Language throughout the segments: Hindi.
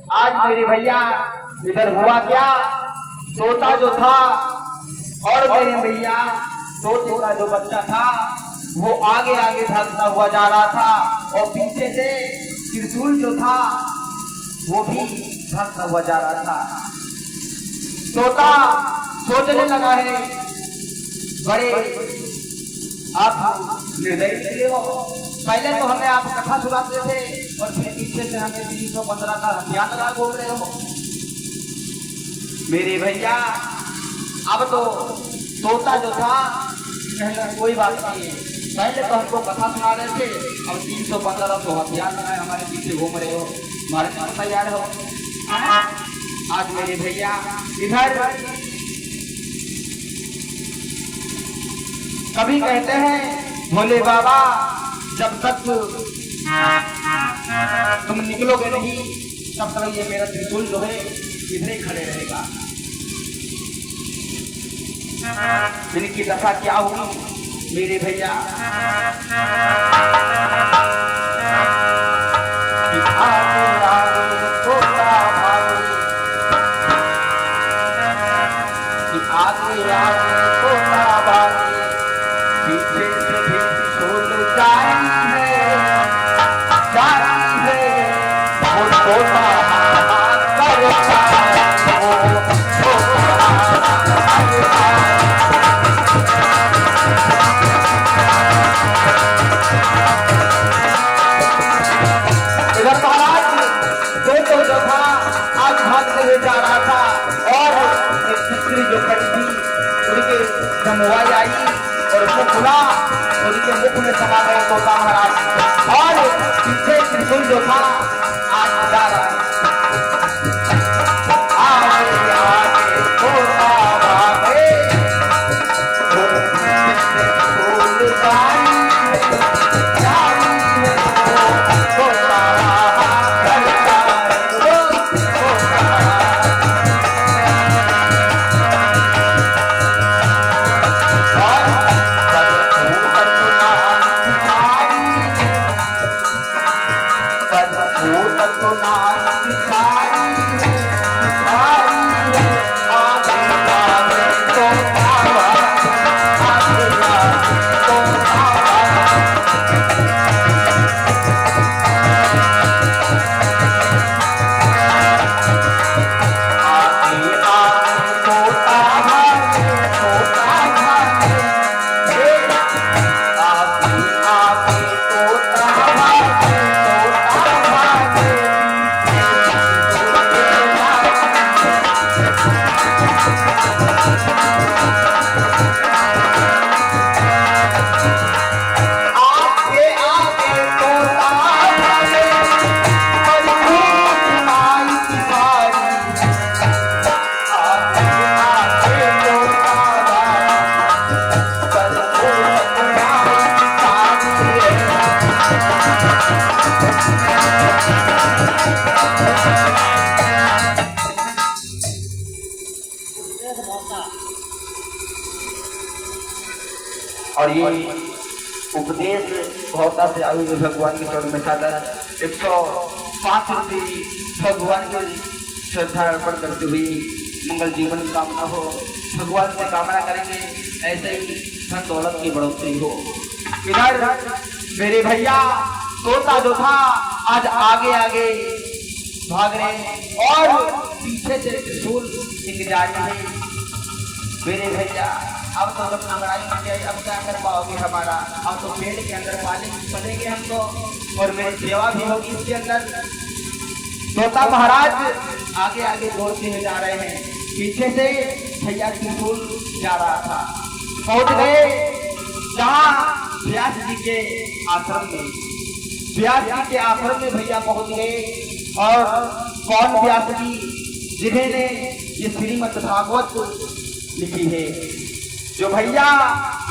आज मेरे भैया इधर हुआ क्या, तोता जो था और मेरे भैया तोते का जो बच्चा था वो आगे आगे भागता हुआ जा रहा था और पीछे से त्रिशूल जो था वो भी भागता हुआ जा रहा था। तोता सोचने लगा है, बड़े आप निर्दयी हो, पहले तो हमें आप कथा सुनाते थे और फिर पीछे से हमें 315 का हथियार लगा घूम रहे हो। मेरे भैया अब तो तोता जो था कोई बात नहीं है, पहले तो हमको कथा सुना रहे थे, अब 315 तो हथियार लगाए हमारे पीछे घूम रहे हो, हमारे पास तैयार हो। आज मेरे भैया इधर कभी कहते हैं भोले बाबा जब तक तुम निकलोगे नहीं तब तक ये मेरा त्रिशूल जो है इधर ही खड़े रहेगा। इनकी दशा क्या हुई मेरे भैया, जा रहा था और एक स्त्री जो खड़ी थी उनके जमुआई आई और उसको खुला, उनके मुख में समा गए तोता महाराज और पीछे त्रिशूल जो था आज जा रहा है। और ये उपदेश भौता से आयु भगवान के चरण में सादर 105 रुपये भगवान की श्रद्धा अर्पण करते हुए मंगल जीवन की कामना हो, भगवान से कामना करेंगे ऐसे ही धन दौलत की बढ़ोतरी हो। इधर मेरे भैया तोता जो था आज आगे आगे भाग रहे और पीछे से त्रिशूल इंतजार में। मेरे भैया अब तो अपना लड़ाई में गए, अब क्या कर पाओगे हमारा, अब तो पेड़ के अंदर पलेंगे हमको और मेरी सेवा भी होगी इसके अंदर। तोता महाराज आगे आगे दौड़ते हुए जा रहे हैं, पीछे से भैया त्रिशूल जा रहा था। पहुंच गए जहाँ व्यास जी के आश्रम में, व्यास जी के आश्रम में भैया पहुंच गए और कौन व्यास जी जिन्होंने ये श्रीमद् भागवत लिखी है, जो भैया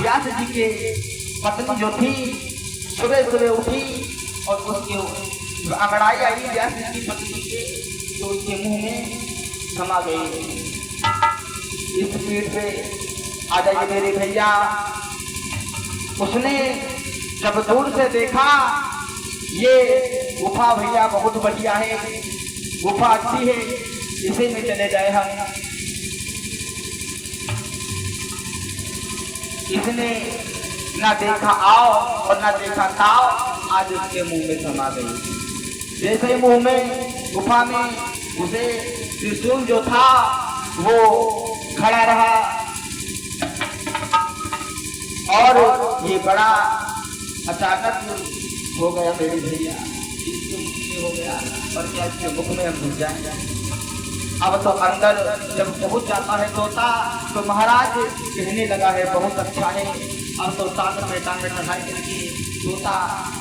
व्यास जी के पत्नी जो थी सुबह सुबह उठी और उसके अंगड़ाई आई व्यास जी की पत्नी के, तो उसके मुंह में समा गई। इस पीठ पे आ जाइए मेरे भैया। उसने जब दूर से देखा ये गुफा भैया बहुत बढ़िया है, गुफा अच्छी है, इसी में चले जाए हम। इसने ना देखा आओ और ना देखा ताओ, आज उसके मुंह में समा गई। जैसे मुंह में गुफा में उसे त्रिशूल जो था वो खड़ा रहा और ये बड़ा अचानक हो गया मेरे भैया, इसके मुख में हो गया और क्या इसके मुख में हम घुस जाएंगे। अब तो अंदर जब पहुंच जाता है तोता तो महाराज कहने लगा है बहुत अच्छा है। अब तो टांग में चढ़ाई करके तोता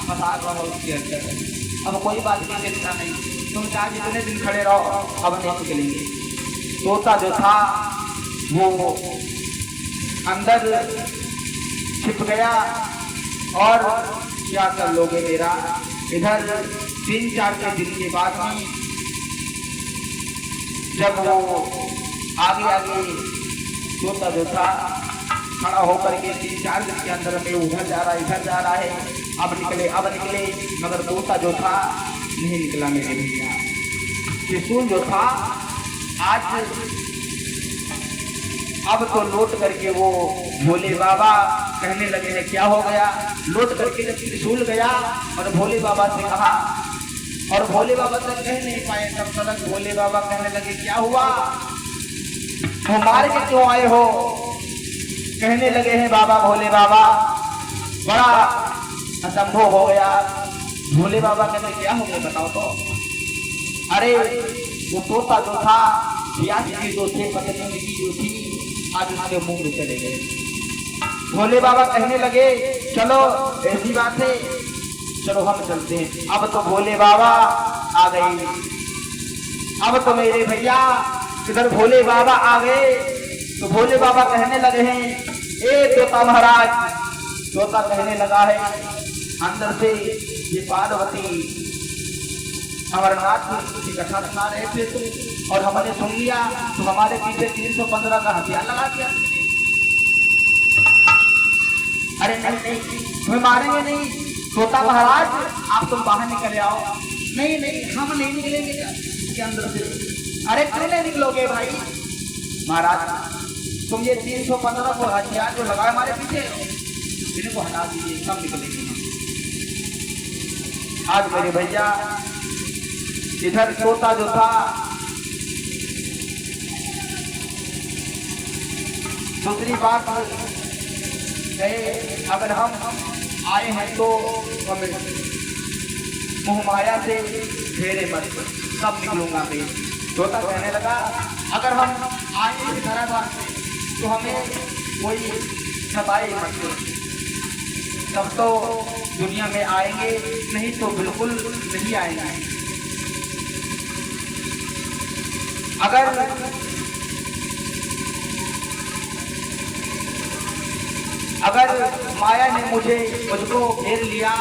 फंसा रहा है उसके अंदर। अब कोई बात की चिंता नहीं, तुम चाहे जितने दिन खड़े रहो अब नहीं निकलेंगे। तोता जो था वो अंदर छिप गया और क्या कर लोगे मेरा। इधर 3-4 के दिन के बाद में जब वो आगे तोता जो था खड़ा होकर के 3-4 दिन के अंदर में उधर जा रहा है इधर जा रहा है, अब निकले, मगर तोता जो था नहीं निकला मेरे भैया। त्रिशूल जो था आज अब तो लौट करके वो भोले बाबा कहने लगे हैं क्या हो गया। लौट करके जब त्रिशूल गया और भोले बाबा से कहा और भोले बाबा तक कह नहीं पाए, तब तक भोले बाबा कहने लगे क्या हुआ, तुम मार के क्यों आए हो। कहने लगे हैं बाबा भोले बाबा बड़ा असंभव हो गया। भोले बाबा कहते क्या हो गया बताओ तो। अरे वो तोता जो था व्यास जी जो थे पतंजलि की जो थी आज उसके मुंह में चले गए। भोले बाबा कहने लगे चलो ऐसी बात है, चलो हम चलते हैं। अब तो भोले बाबा आ गए। अब तो मेरे भैया इधर भोले बाबा आ गए तो भोले बाबा कहने लगे हैं ए तोता महाराज। तोता कहने लगा है अंदर से ये पार्वती अमरनाथ की कथा सुना रहे थे तुम और हमने सुन लिया तो हमारे पीछे 315 का हथियार लगा दिया तुमने। अरे नहीं तुम्हें मारेंगे नहीं तोता महाराज, आप तुम बाहर निकले आओ। नहीं हम नहीं निकलेंगे इसके अंदर से। अरे क्यों नहीं निकलोगे भाई महाराज, तुम ये 315 को हथियार जो लगा हमारे पीछे इनको हटा दीजिए, सब निकलेंगे। आज मेरे भैया इधर तोता जो था दूसरी बात कहे अगर हम आए हैं तो हमें मोह माया से घेरे मत, सब निकलूंगा मैं। तोता कहने लगा अगर हम आए धराधार से तो हमें कोई सताए मत, तब तो दुनिया में आएंगे, नहीं तो बिल्कुल नहीं आएंगे। अगर माया ने मुझको घेर लिया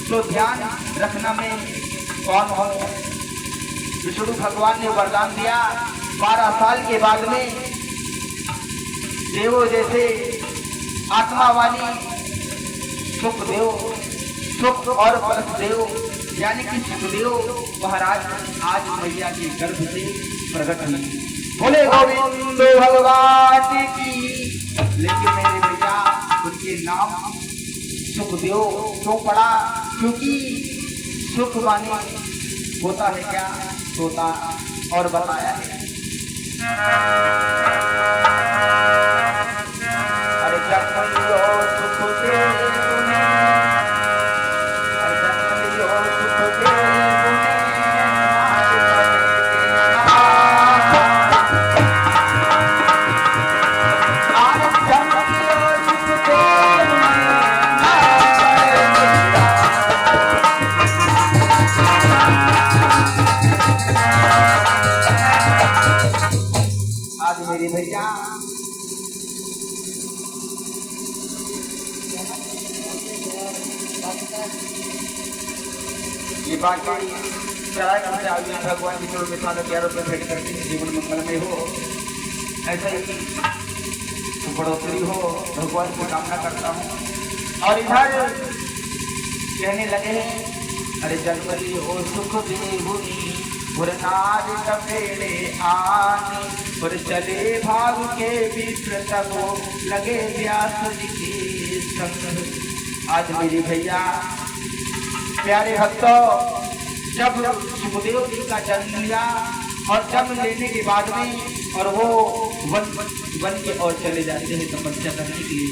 तो ध्यान रखना मैं कौन हूँ। विष्णु भगवान ने वरदान दिया 12 साल के बाद में देवों जैसे आत्मा वाली सुख और परसदेव यानी कि सुखदेव महाराज आज मैया के गर्भ से प्रकट हुए। बोले गोविंद भगवान की। लेकिन मेरे भैया उनके नाम सुखदेव क्यों पड़ा, क्योंकि सुख माने होता है क्या तोता और बताया है। अरे जन्मलियो सुखदेव ने, अरे जन्मलियो सुखदेव ने, आज जन्मलियो सुखदेव आज मेरे भैया ये बाकी चढ़ाई करते आगे भगवान की चोर में सालों 11 रुपये भेंट करके जीवन मंगलमय हो, ऐसा ही बढ़ोतरी हो भगवान की कामना करता हूँ। और इधर कहने लगे हैं अरे जन्मली हो सुख देवनी और नार टपेड़े आने और चले भाग के विप्र तब लगे व्यास जी के संग। आज मेरे भैया प्यारे भक्तों, जब सुखदेव जी का जन्म लिया और जन्म लेने के बाद में और वो वन के ओर चले जाते हैं तपस्या करने के लिए।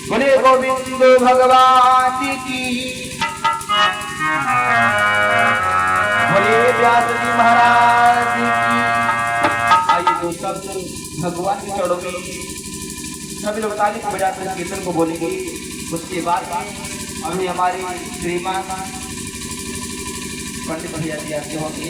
बोले गोविंद भगवान की, बोले व्यास जी महाराज की। आइए तो सब भगवान के चरणों में सभी लोग ताली बजाकर कीर्तन को बोलेंगे। उसके बाद अभी हमारे श्रीमान पंडित भैया जी आते होंगे।